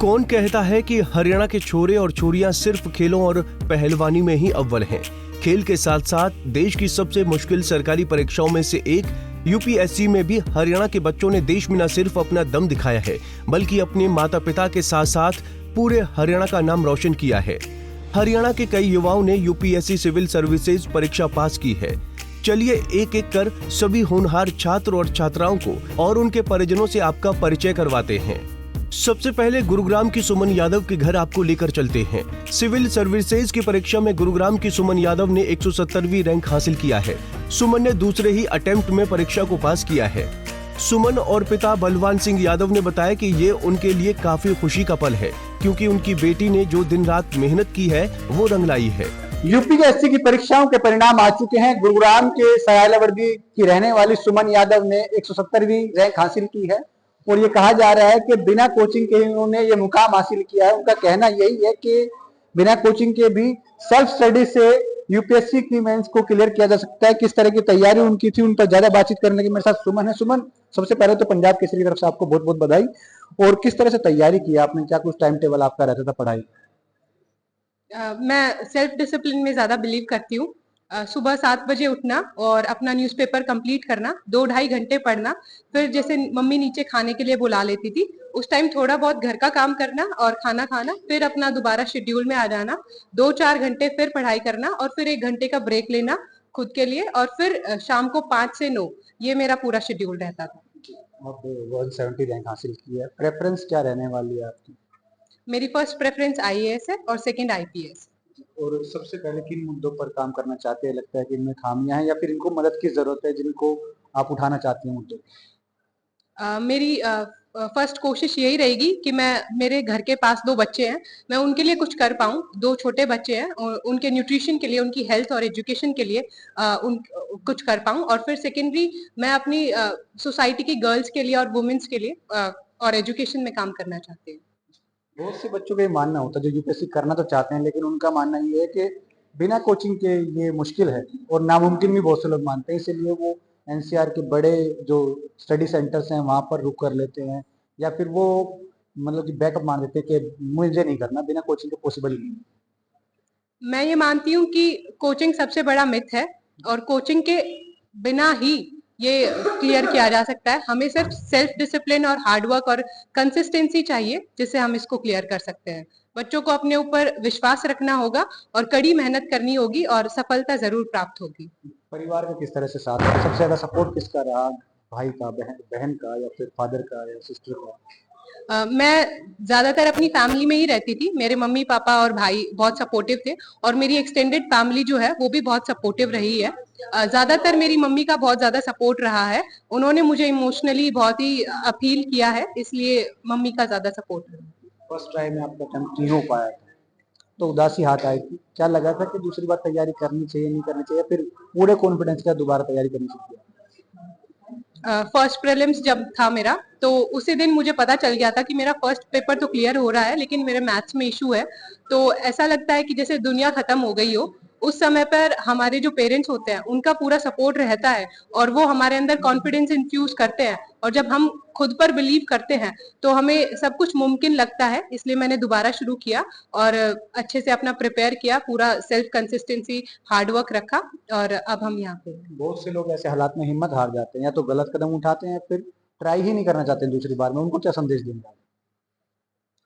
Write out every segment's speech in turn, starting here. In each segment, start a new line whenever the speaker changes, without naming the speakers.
कौन कहता है कि हरियाणा के छोरे और छोरियां सिर्फ खेलों और पहलवानी में ही अव्वल हैं? खेल के साथ साथ देश की सबसे मुश्किल सरकारी परीक्षाओं में से एक यूपीएससी में भी हरियाणा के बच्चों ने देश में न सिर्फ अपना दम दिखाया है, बल्कि अपने माता पिता के साथ साथ पूरे हरियाणा का नाम रोशन किया है। हरियाणा के कई युवाओं ने यूपीएससी सिविल सर्विसेज परीक्षा पास की है। चलिए एक एक कर सभी होनहार छात्र और छात्राओं को और उनके परिजनों से आपका परिचय करवाते हैं। सबसे पहले गुरुग्राम की सुमन यादव के घर आपको लेकर चलते हैं। सिविल सर्विसेज की परीक्षा में गुरुग्राम की सुमन यादव ने 170वीं रैंक हासिल किया है। सुमन ने दूसरे ही अटेम्प्ट में परीक्षा को पास किया है। सुमन और पिता बलवान सिंह यादव ने बताया कि ये उनके लिए काफी खुशी का पल है, क्योंकि उनकी बेटी ने जो दिन रात मेहनत की है वो रंग लाई है।
यूपीएससी की परीक्षाओं के परिणाम आ चुके हैं। गुरुग्राम के सयालावर्दी की रहने वाली सुमन यादव ने 170वीं रैंक हासिल की है और ये कहा जा रहा है कि बिना कोचिंग के उन्होंने ये मुकाम हासिल किया है। उनका कहना यही है कि बिना कोचिंग के भी सेल्फ स्टडी से यूपीएससी की मेंस को क्लियर किया जा सकता है। किस तरह की तैयारी उनकी थी, उन पर ज्यादा बातचीत करने की मेरे साथ सुमन है। सुमन, सबसे पहले तो पंजाब केसरी की तरफ से आपको बहुत बहुत बधाई। और किस तरह से तैयारी की आपने, क्या कुछ टाइम टेबल आपका रहता था पढ़ाई?
मैं सेल्फ डिसिप्लिन में ज्यादा बिलीव करती हूँ। सुबह 7 बजे उठना और अपना न्यूज़पेपर कंप्लीट करना, 2-2.5 घंटे पढ़ना, फिर जैसे मम्मी नीचे खाने के लिए बुला लेती थी उस टाइम थोड़ा बहुत घर का काम करना और खाना खाना, फिर अपना दोबारा शेड्यूल में आ जाना, 2-4 घंटे फिर पढ़ाई करना और फिर 1 घंटे का ब्रेक लेना खुद के लिए और फिर शाम को 5 से 9 ये मेरा पूरा शेड्यूल रहता था।
आप 170 रैंक हासिल की है, प्रेफरेंस क्या रहने वाली है आपकी?
मेरी फर्स्ट प्रेफरेंस आईएएस है और सेकंड आईपीएस।
और सबसे पहले किन मुद्दों पर काम करना चाहते हैं? लगता है कि इनमें खामियां हैं या फिर इनको मदद की जरूरत है जिनको आप उठाना चाहती हैं मुद्दों?
मेरी फर्स्ट कोशिश यही रहेगी कि मेरे घर के पास 2 बच्चे हैं, मैं उनके लिए कुछ कर पाऊँ। 2 छोटे बच्चे हैं और उनके न्यूट्रिशन के लिए, उनकी हेल्थ और एजुकेशन के लिए कुछ कर पाऊँ। और फिर सेकेंडरी मैं अपनी सोसाइटी की गर्ल्स के लिए और वुमेन्स के लिए और एजुकेशन में काम करना चाहती हूँ।
बहुत से बच्चों का ये मानना होता है जो यूपीएससी करना तो चाहते हैं, लेकिन उनका मानना ये है कि बिना कोचिंग के ये मुश्किल है और नामुमकिन भी बहुत से लोग मानते हैं। इसीलिए वो एनसीआर के बड़े जो स्टडी सेंटर्स हैं वहां पर रुक कर लेते हैं या फिर वो मतलब कि बैकअप मान लेते हैं कि मुझे नहीं करना, बिना कोचिंग के पॉसिबल ही नहीं।
मैं ये मानती हूँ कि कोचिंग सबसे बड़ा मिथ है और कोचिंग के बिना ही ये क्लियर किया जा सकता है। हमें सिर्फ सेल्फ डिसिप्लिन और हार्ड वर्क और कंसिस्टेंसी चाहिए जिससे हम इसको क्लियर कर सकते हैं। बच्चों को अपने ऊपर विश्वास रखना होगा और कड़ी मेहनत करनी होगी और सफलता जरूर प्राप्त होगी।
परिवार का किस तरह से साथ है? सबसे ज्यादा सपोर्ट किसका रहा? भाई का, बहन का या फिर फादर का या सिस्टर का?
मैं ज्यादातर अपनी फैमिली में ही रहती थी। मेरे मम्मी पापा और भाई बहुत सपोर्टिव थे और मेरी एक्सटेंडेड फैमिली जो है वो भी बहुत सपोर्टिव रही है। ज्यादातर मेरी मम्मी का बहुत ज्यादा सपोर्ट रहा है। उन्होंने मुझे इमोशनली बहुत ही अपील किया है, इसलिए मम्मी का ज्यादा सपोर्ट रहा।
फर्स्ट ट्राई में आपका अटेम्प्ट नहीं हो पाया था तो उदासी हाथ आई थी, क्या लगा था कि दूसरी बार तैयारी करनी चाहिए, नहीं करनी चाहिए, फिर पूरे कॉन्फिडेंस के साथ दोबारा तैयारी करनी चाहिए?
फर्स्ट प्रीलिम्स जब था मेरा तो उसी दिन मुझे पता चल गया था कि मेरा फर्स्ट पेपर तो क्लियर हो रहा है लेकिन मेरे मैथ्स में इशू है। तो ऐसा लगता है कि जैसे दुनिया खत्म हो गई हो। उस समय पर हमारे जो पेरेंट्स होते हैं उनका पूरा सपोर्ट रहता है और वो हमारे अंदर कॉन्फिडेंस इन्फ्यूज करते हैं और जब हम खुद पर बिलीव करते हैं तो हमें सब कुछ मुमकिन लगता है। इसलिए मैंने दोबारा शुरू किया और अच्छे से अपना प्रिपेयर किया, पूरा सेल्फ कंसिस्टेंसी हार्ड वर्क रखा और अब हम यहाँ पे।
बहुत से लोग ऐसे हालात में हिम्मत हार जाते हैं, या तो गलत कदम उठाते हैं फिर ट्राई ही नहीं करना चाहते दूसरी बार में। उनको क्या संदेश देंगे?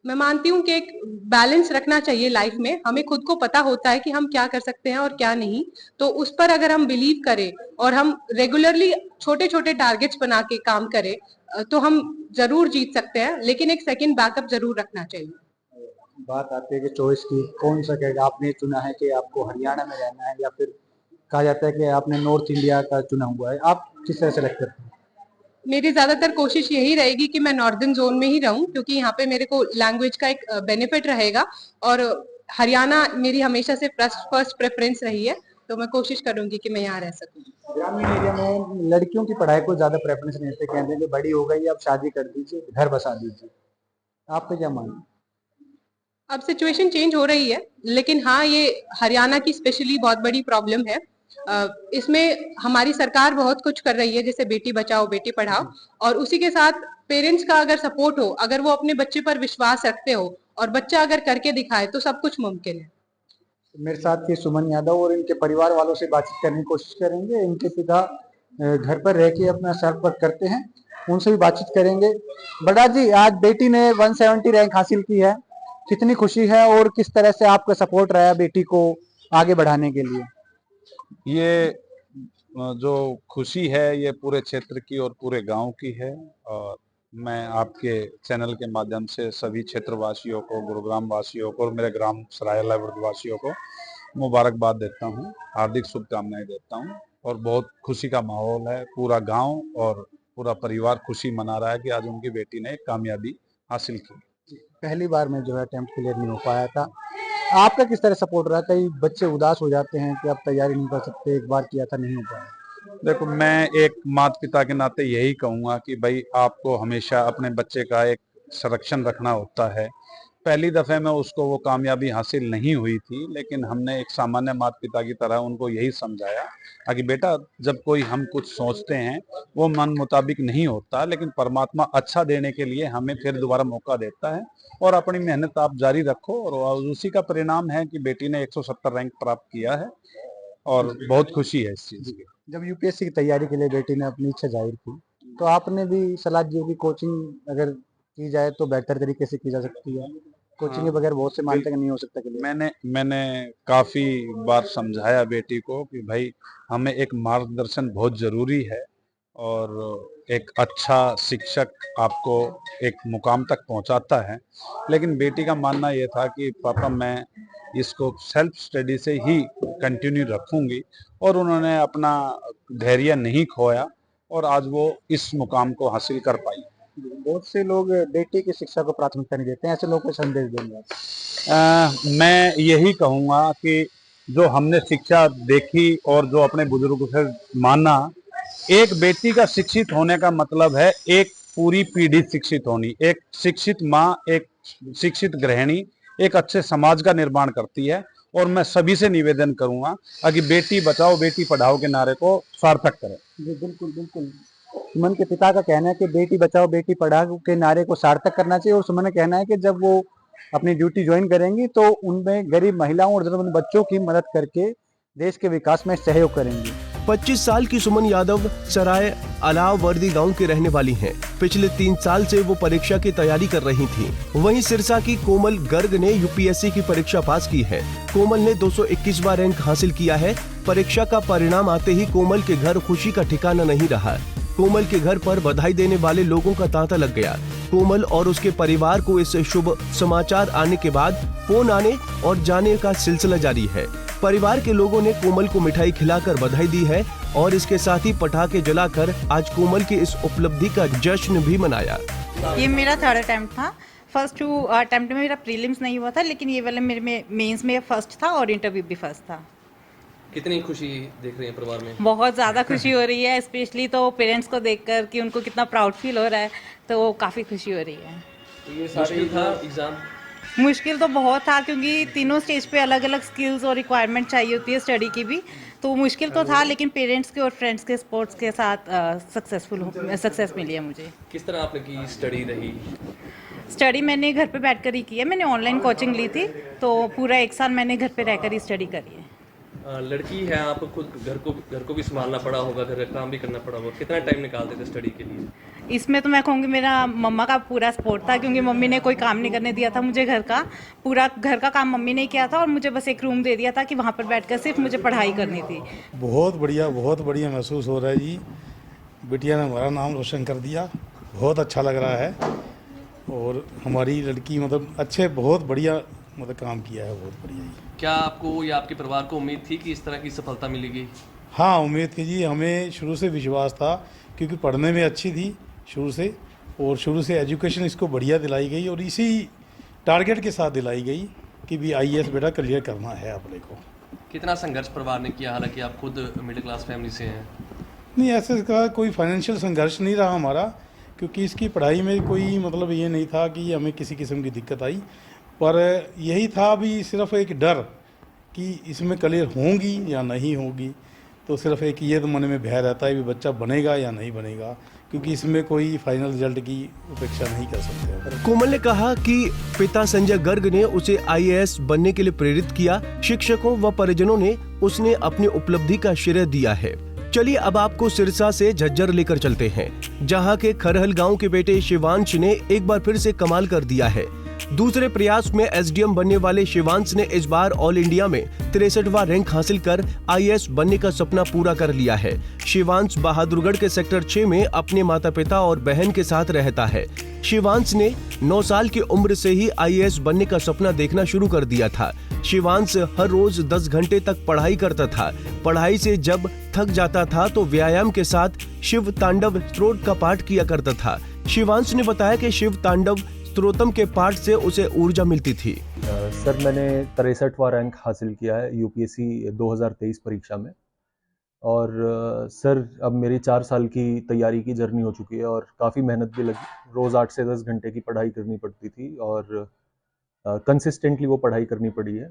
मैं मानती हूँ कि एक बैलेंस रखना चाहिए लाइफ में। हमें खुद को पता होता है कि हम क्या कर सकते हैं और क्या नहीं, तो उस पर अगर हम बिलीव करें और हम रेगुलरली छोटे छोटे टारगेट्स बना के काम करें तो हम जरूर जीत सकते हैं, लेकिन एक सेकंड बैकअप जरूर रखना चाहिए।
बात आती है कि चॉइस की, कौन सा कैरियर आपने चुना है कि आपको हरियाणा में रहना है या फिर कहा जाता है कि आपने नॉर्थ इंडिया का चुना हुआ है, आप किस तरह सेलेक्ट करते हैं?
मेरी ज्यादातर कोशिश यही रहेगी कि मैं नॉर्दर्न जोन में ही रहूं, क्योंकि यहाँ पे मेरे को लैंग्वेज का एक बेनिफिट रहेगा और हरियाणा मेरी हमेशा से फर्स्ट प्रेफरेंस रही है, तो मैं कोशिश करूंगी कि मैं यहाँ रह सकूं।
ग्रामीण एरिया में लड़कियों की पढ़ाई को ज्यादा प्रेफरेंस नहीं देते, कहते हैं कि बड़ी हो गई अब शादी कर दीजिए, घर बसा दीजिए। आपका क्या मानना?
अब सिचुएशन चेंज हो रही है, लेकिन हाँ ये हरियाणा की स्पेशली बहुत बड़ी प्रॉब्लम है। इसमें हमारी सरकार बहुत कुछ कर रही है, जैसे बेटी बचाओ बेटी पढ़ाओ, और उसी के साथ पेरेंट्स का अगर सपोर्ट हो, अगर वो अपने बच्चे पर विश्वास रखते हो और बच्चा अगर करके दिखाए तो सब कुछ मुमकिन है।
मेरे साथ ही सुमन यादव और इनके परिवार वालों से बातचीत करने की कोशिश करेंगे। इनके पिता घर पर रह के अपना सेल्फ वर्क करते हैं, उनसे भी बातचीत करेंगे। बड़ा जी, आज बेटी ने 170 रैंक हासिल की है, कितनी खुशी है और किस तरह से आपका सपोर्ट रहा है बेटी को आगे बढ़ाने के लिए?
ये जो खुशी है ये पूरे क्षेत्र की और पूरे गांव की है, और मैं आपके चैनल के माध्यम से सभी क्षेत्रवासियों को, गुरुग्राम वासियों को और मेरे ग्राम सरायला वासियों को मुबारकबाद देता हूं, हार्दिक शुभकामनाएं देता हूं। और बहुत खुशी का माहौल है, पूरा गांव और पूरा परिवार खुशी मना रहा है कि आज उनकी बेटी ने एक कामयाबी हासिल की।
पहली बार में जो है अटेम्प्ट क्लियर नहीं हो पाया था, आपका किस तरह सपोर्ट रहा? कई बच्चे उदास हो जाते हैं कि अब तैयारी नहीं कर सकते, एक बार किया था नहीं हो पाया।
देखो, मैं एक माता पिता के नाते यही कहूंगा कि भाई आपको हमेशा अपने बच्चे का एक संरक्षण रखना होता है। पहली दफे में उसको वो कामयाबी हासिल नहीं हुई थी, लेकिन हमने एक सामान्य माता पिता की तरह उनको यही समझाया कि बेटा, जब कोई हम कुछ सोचते हैं वो मन मुताबिक नहीं होता, लेकिन परमात्मा अच्छा देने के लिए हमें फिर दोबारा मौका देता है, और अपनी मेहनत आप जारी रखो। और उसी का परिणाम है कि बेटी ने 170 रैंक प्राप्त किया है, और बहुत खुशी है इस चीज की।
जब यूपीएससी की तैयारी के लिए बेटी ने अपनी इच्छा जाहिर की, तो आपने भी सलाह दी होगी कोचिंग अगर की जाए तो बेहतर तरीके से की जा सकती है, कोचिंग के बगैर बहुत से मानते हैं कि नहीं हो सकता के लिए।
मैंने काफी बार समझाया बेटी को कि भाई हमें एक मार्गदर्शन बहुत जरूरी है, और एक अच्छा शिक्षक आपको एक मुकाम तक पहुंचाता है। लेकिन बेटी का मानना यह था कि पापा, मैं इसको सेल्फ स्टडी से ही कंटिन्यू रखूंगी, और उन्होंने अपना धैर्य नहीं खोया, और आज वो इस मुकाम को हासिल कर पाई।
बहुत से लोग बेटी की शिक्षा को प्राथमिकता नहीं देते हैं, ऐसे लोगों को संदेश देंगे आप?
मैं यही कहूंगा कि जो हमने शिक्षा देखी और जो अपने बुजुर्गों से माना, एक बेटी का शिक्षित होने का मतलब है एक पूरी पीढ़ी शिक्षित होनी। एक शिक्षित माँ, एक शिक्षित गृहिणी एक अच्छे समाज का निर्माण करती है। और मैं सभी से निवेदन करूंगा कि बेटी बचाओ बेटी पढ़ाओ के नारे को सार्थक करें।
जी बिल्कुल बिल्कुल। सुमन के पिता का कहना है कि बेटी बचाओ बेटी पढ़ाओ के नारे को सार्थक करना चाहिए, और सुमन का कहना है कि जब वो अपनी ड्यूटी ज्वाइन करेंगी तो उनमें गरीब महिलाओं और जरूरतमंद बच्चों की मदद करके देश के विकास में सहयोग करेंगी।
25 साल की सुमन यादव सराय अलावर्दी गांव की रहने वाली हैं। पिछले 3 साल से वो परीक्षा की तैयारी कर रही थीं। वहीं सिरसा की कोमल गर्ग ने यूपीएससी की परीक्षा पास की है। कोमल ने 221वां रैंक हासिल किया है। परीक्षा का परिणाम आते ही कोमल के घर खुशी का ठिकाना नहीं रहा। कोमल के घर पर बधाई देने वाले लोगों का तांता लग गया। कोमल और उसके परिवार को इस शुभ समाचार आने के बाद फोन आने और जाने का सिलसिला जारी है। परिवार के लोगों ने कोमल को मिठाई खिलाकर बधाई दी है, और इसके साथ ही पटाखे जलाकर आज कोमल की इस उपलब्धि का जश्न भी मनाया।
ये मेरा 3rd अटेम्प्ट था। फर्स्ट 2 अटेम्प्ट में मेरा प्रीलिम्स नहीं हुआ था, लेकिन ये वाला मेरे में मेंस में फर्स्ट था और इंटरव्यू भी फर्स्ट था।
कितनी खुशी देख रही है परिवार में?
बहुत ज़्यादा खुशी हो रही है, स्पेशली तो पेरेंट्स को देखकर कि उनको कितना प्राउड फील हो रहा है, तो काफ़ी खुशी हो रही है।
तो ये सारे था एग्जाम?
मुश्किल तो बहुत था, क्योंकि तीनों स्टेज पे अलग अलग स्किल्स और रिक्वायरमेंट चाहिए होती है स्टडी की भी, तो मुश्किल तो था, लेकिन पेरेंट्स के और फ्रेंड्स के सपोर्ट्स के साथ सक्सेस मिली है मुझे।
किस तरह आपने की स्टडी रही?
स्टडी मैंने घर पे बैठकर ही की है। मैंने ऑनलाइन कोचिंग ली थी, तो पूरा 1 साल मैंने घर पे रहकर ही स्टडी करी है।
लड़की है, आप खुद घर को भी संभालना पड़ा होगा, घर का काम भी करना पड़ा होगा, कितना टाइम निकालते थे स्टडी के लिए?
इसमें तो मैं कहूँगी मेरा मम्मा का पूरा सपोर्ट था, क्योंकि मम्मी ने कोई काम नहीं करने दिया था मुझे। पूरा घर का काम मम्मी ने किया था, और मुझे बस एक रूम दे दिया था कि वहाँ पर बैठकर सिर्फ मुझे पढ़ाई करनी थी।
बहुत बढ़िया महसूस हो रहा है जी। बिटिया ने हमारा नाम रोशन कर दिया, बहुत अच्छा लग रहा है। और हमारी लड़की बहुत बढ़िया काम किया है, बहुत बढ़िया जी।
क्या आपको या आपके परिवार को उम्मीद थी कि इस तरह की सफलता मिलेगी?
हाँ, उम्मीद थी जी, हमें शुरू से विश्वास था, क्योंकि पढ़ने में अच्छी थी शुरू से, और शुरू से एजुकेशन इसको बढ़िया दिलाई गई, और इसी टारगेट के साथ दिलाई गई कि भी IAS बेटा क्लियर करना है अपने को।
कितना संघर्ष परिवार ने किया, हालांकि आप खुद मिडिल क्लास फैमिली से हैं?
नहीं, ऐसे का कोई फाइनेंशियल संघर्ष नहीं रहा हमारा, क्योंकि इसकी पढ़ाई में कोई ये नहीं था कि हमें किसी किस्म की दिक्कत आई, पर यही था भी सिर्फ एक डर कि इसमें क्लियर होंगी या नहीं होगी। तो सिर्फ एक ये तो मन में भय रहता है भी बच्चा बनेगा या नहीं बनेगा, क्योंकि इसमें कोई फाइनल रिजल्ट की अपेक्षा नहीं कर सकते।
कोमल ने कहा कि पिता संजय गर्ग ने उसे आईएएस बनने के लिए प्रेरित किया। शिक्षकों व परिजनों ने उसने अपनी उपलब्धि का श्रेय दिया है। चलिए अब आपको सिरसा से झज्जर लेकर चलते हैं, जहां के खरहल गांव के बेटे शिवांश ने एक बार फिर से कमाल कर दिया है। दूसरे प्रयास में एसडीएम बनने वाले शिवांश ने इस बार ऑल इंडिया में 63वां रैंक हासिल कर आईएएस बनने का सपना पूरा कर लिया है। शिवांश बहादुरगढ़ के सेक्टर 6 में अपने माता पिता और बहन के साथ रहता है। शिवांश ने 9 साल की उम्र से ही आईएएस बनने का सपना देखना शुरू कर दिया था। शिवांश हर रोज 10 घंटे तक पढ़ाई करता था। पढ़ाई से जब थक जाता था तो व्यायाम के साथ शिव तांडव स्तोत्र का पाठ किया करता था। शिवांश ने बताया कि शिव तांडव स्तोत्रम के पाठ से उसे ऊर्जा मिलती थी।
सर मैंने 63वां रैंक हासिल किया है यूपीएससी 2023 परीक्षा में, और सर अब मेरी 4 साल की तैयारी की जर्नी हो चुकी है और काफ़ी मेहनत भी लगी। रोज़ 8 से 10 घंटे की पढ़ाई करनी पड़ती थी और कंसिस्टेंटली वो पढ़ाई करनी पड़ी है,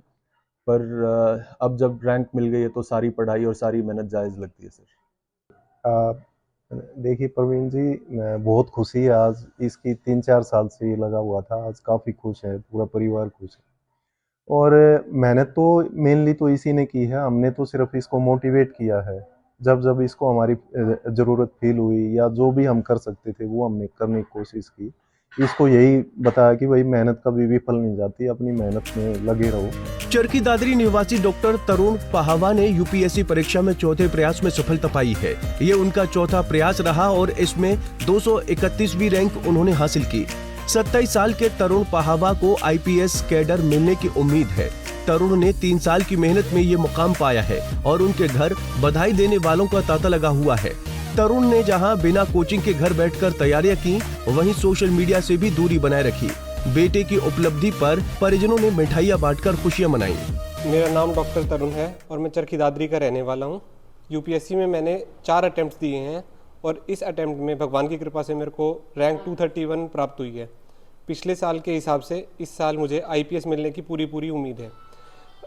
पर अब जब रैंक मिल गई है तो सारी पढ़ाई और सारी मेहनत जायज़ लगती है सर।
देखिए प्रवीण जी, मैं बहुत खुशी है आज, इसकी 3-4 साल से ये लगा हुआ था, आज काफ़ी खुश है, पूरा परिवार खुश है। और मेहनत तो मेनली तो इसी ने की है, हमने तो सिर्फ इसको मोटिवेट किया है। जब जब इसको हमारी ज़रूरत फील हुई या जो भी हम कर सकते थे वो हमने करने की कोशिश की। इसको यही बताया कि भाई मेहनत कभी विफल नहीं जाती, अपनी मेहनत में लगे रहो।
चरखी दादरी निवासी डॉक्टर तरुण पहावा ने यूपीएससी परीक्षा में चौथे प्रयास में सफलता पाई है। ये उनका चौथा प्रयास रहा और इसमें 231वीं रैंक उन्होंने हासिल की। 27 साल के तरुण पहावा को आईपीएस कैडर मिलने की उम्मीद है। तरुण ने 3 साल की मेहनत में ये मुकाम पाया है और उनके घर बधाई देने वालों का तांता लगा हुआ है। तरुण ने जहां बिना कोचिंग के घर बैठकर तैयारियां की, वहीं सोशल मीडिया से भी दूरी बनाए रखी। बेटे की उपलब्धि पर परिजनों ने मिठाइयां बांटकर खुशियां मनाई।
मेरा नाम डॉक्टर तरुण है और मैं चरखी दादरी का रहने वाला हूं। यूपीएससी में मैंने 4 अटेम्प्ट्स दिए हैं और इस अटेम्प्ट में भगवान की कृपा से मेरे को रैंक 231 प्राप्त हुई है। पिछले साल के हिसाब से इस साल मुझे आईपीएस मिलने की पूरी उम्मीद है।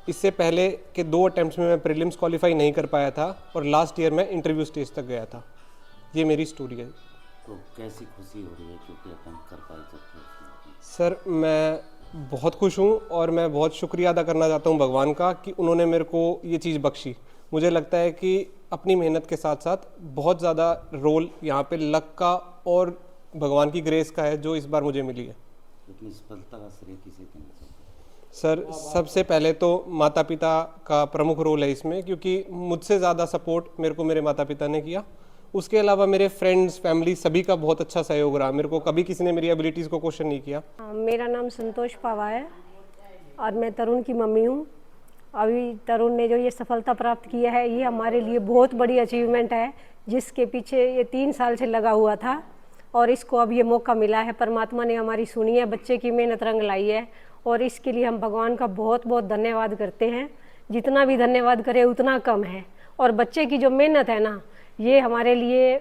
इससे पहले के 2 अटेम्प्ट्स में मैं प्रीलिम्स क्वालिफाई नहीं कर पाया था और लास्ट ईयर मैं इंटरव्यू स्टेज तक गया था। ये मेरी स्टोरी है।
तो कैसी खुशी हो रही है क्योंकि अटेम्प्ट कर पाए तो?
सर मैं बहुत खुश हूँ और मैं बहुत शुक्रिया अदा करना चाहता हूँ भगवान का कि उन्होंने मेरे को ये चीज़ बख्शी। मुझे लगता है कि अपनी मेहनत के साथ साथ बहुत ज़्यादा रोल यहाँ पे लक का और भगवान की ग्रेस का है जो इस बार मुझे मिली है।
इतनी सफलता का श्रेय किसे देना चाहते हैं?
सर सबसे पहले तो माता पिता का प्रमुख रोल है इसमें, क्योंकि मुझसे ज़्यादा सपोर्ट मेरे को मेरे माता पिता ने किया। उसके अलावा मेरे फ्रेंड्स, फैमिली सभी का बहुत अच्छा सहयोग रहा। मेरे को कभी किसी ने मेरी एबिलिटीज़ को क्वेश्चन नहीं किया।
मेरा नाम संतोष पावा है और मैं तरुण की मम्मी हूँ। अभी तरुण ने जो ये सफलता प्राप्त किया है ये हमारे लिए बहुत बड़ी अचीवमेंट है, जिसके पीछे ये 3 साल से लगा हुआ था और इसको अब ये मौका मिला है। परमात्मा ने हमारी सुनी है, बच्चे की मेहनत रंग लाई है और इसके लिए हम भगवान का बहुत धन्यवाद करते हैं। जितना भी धन्यवाद करें उतना कम है। और बच्चे की जो मेहनत है ना, ये हमारे लिए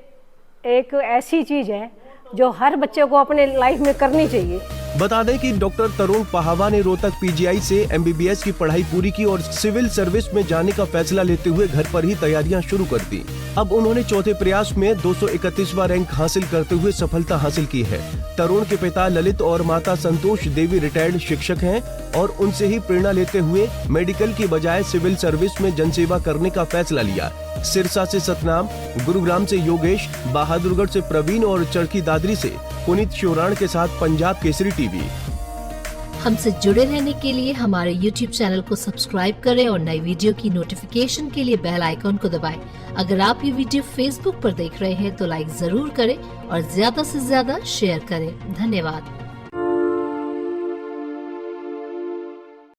एक ऐसी चीज़ है जो हर बच्चे को अपने लाइफ में करनी चाहिए।
बता दें कि डॉक्टर तरुण पहावा ने रोहतक पीजीआई से एमबीबीएस की पढ़ाई पूरी की और सिविल सर्विस में जाने का फैसला लेते हुए घर पर ही तैयारियां शुरू कर दी। अब उन्होंने चौथे प्रयास में 231वां रैंक हासिल करते हुए सफलता हासिल की है। तरुण के पिता ललित और माता संतोष देवी रिटायर्ड शिक्षक हैं और उनसे ही प्रेरणा लेते हुए मेडिकल की बजाय सिविल सर्विस में जनसेवा करने का फैसला लिया। सिरसा से सतनाम, गुरुग्राम से योगेश, बहादुरगढ़ से प्रवीण और चरखी दादरी से पुनीत श्योराण के साथ पंजाब केसरी टीवी।
हमसे जुड़े रहने के लिए हमारे YouTube चैनल को सब्सक्राइब करें और नई वीडियो की नोटिफिकेशन के लिए बेल आइकॉन को दबाएं। अगर आप ये वीडियो Facebook पर देख रहे हैं तो लाइक जरूर करें और ज्यादा से ज्यादा शेयर करें। धन्यवाद।